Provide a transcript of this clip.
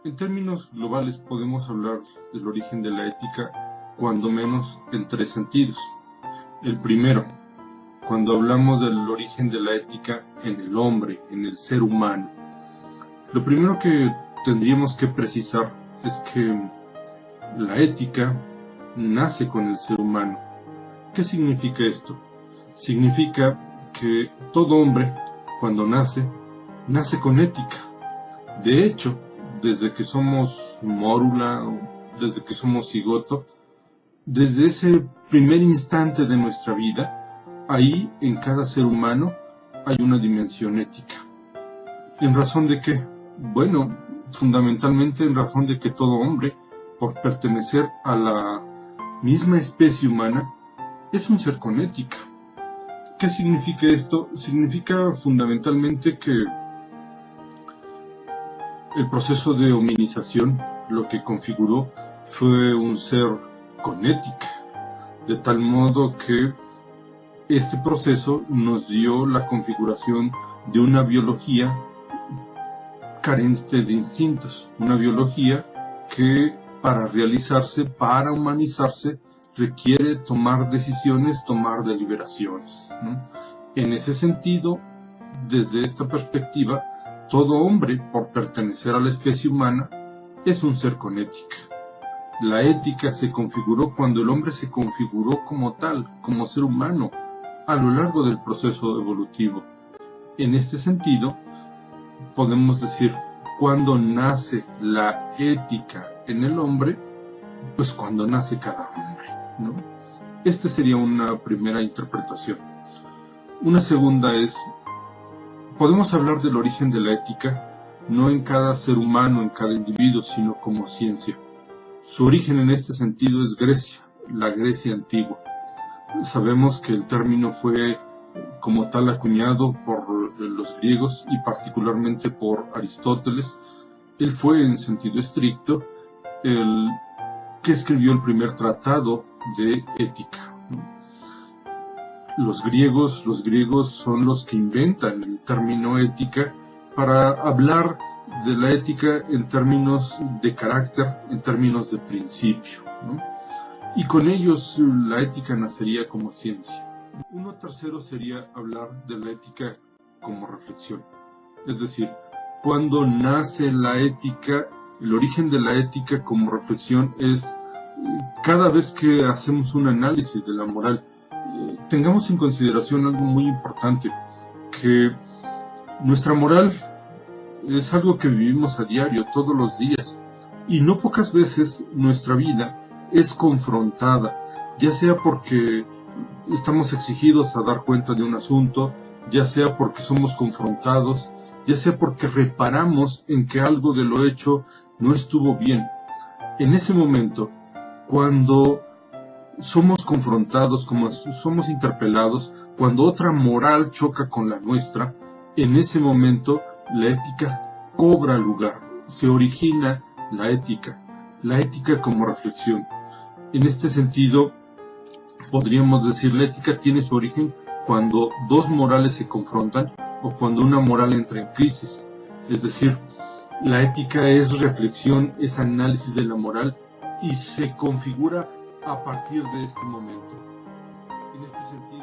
En términos globales podemos hablar del origen de la ética cuando menos en tres sentidos. El primero, cuando hablamos del origen de la ética en el hombre, en el ser humano. Lo primero que tendríamos que precisar es que la ética nace con el ser humano. ¿Qué significa esto? Significa que todo hombre, cuando nace con ética. De hecho, desde que somos mórula, desde que somos cigoto, desde ese primer instante de nuestra vida, ahí en cada ser humano hay una dimensión ética. ¿En razón de qué? Bueno, fundamentalmente en razón de que todo hombre, por pertenecer a la misma especie humana, es un ser con ética. ¿Qué significa esto? Significa fundamentalmente que el proceso de hominización lo que configuró fue un ser con ética, de tal modo que este proceso nos dio la configuración de una biología carente de instintos, una biología que para realizarse, para humanizarse, requiere tomar decisiones, tomar deliberaciones, ¿no? En ese sentido, desde esta perspectiva, todo hombre, por pertenecer a la especie humana, es un ser con ética. La ética se configuró cuando el hombre se configuró como tal, como ser humano, a lo largo del proceso evolutivo. En este sentido, podemos decir, cuando nace la ética en el hombre, pues cuando nace cada hombre, ¿no? Esta sería una primera interpretación. Una segunda es, podemos hablar del origen de la ética no en cada ser humano, en cada individuo, sino como ciencia. Su origen en este sentido es Grecia, la Grecia antigua. Sabemos que el término fue como tal acuñado por los griegos y particularmente por Aristóteles. Él fue en sentido estricto el que escribió el primer tratado de ética. Los griegos son los que inventan el término ética para hablar de la ética en términos de carácter, en términos de principio, ¿no? Y con ellos la ética nacería como ciencia. Uno tercero sería hablar de la ética como reflexión. Es decir, cuando nace la ética, el origen de la ética como reflexión es cada vez que hacemos un análisis de la moral. Tengamos en consideración algo muy importante, que nuestra moral es algo que vivimos a diario, todos los días, y no pocas veces nuestra vida es confrontada, ya sea porque estamos exigidos a dar cuenta de un asunto, ya sea porque somos confrontados, ya sea porque reparamos en que algo de lo hecho no estuvo bien. En ese momento, cuando somos confrontados, como somos interpelados, cuando otra moral choca con la nuestra, en ese momento la ética cobra lugar, se origina la ética como reflexión. En este sentido, podríamos decir la ética tiene su origen cuando dos morales se confrontan o cuando una moral entra en crisis. Es decir, la ética es reflexión, es análisis de la moral y se configura a partir de este momento. En este sentido,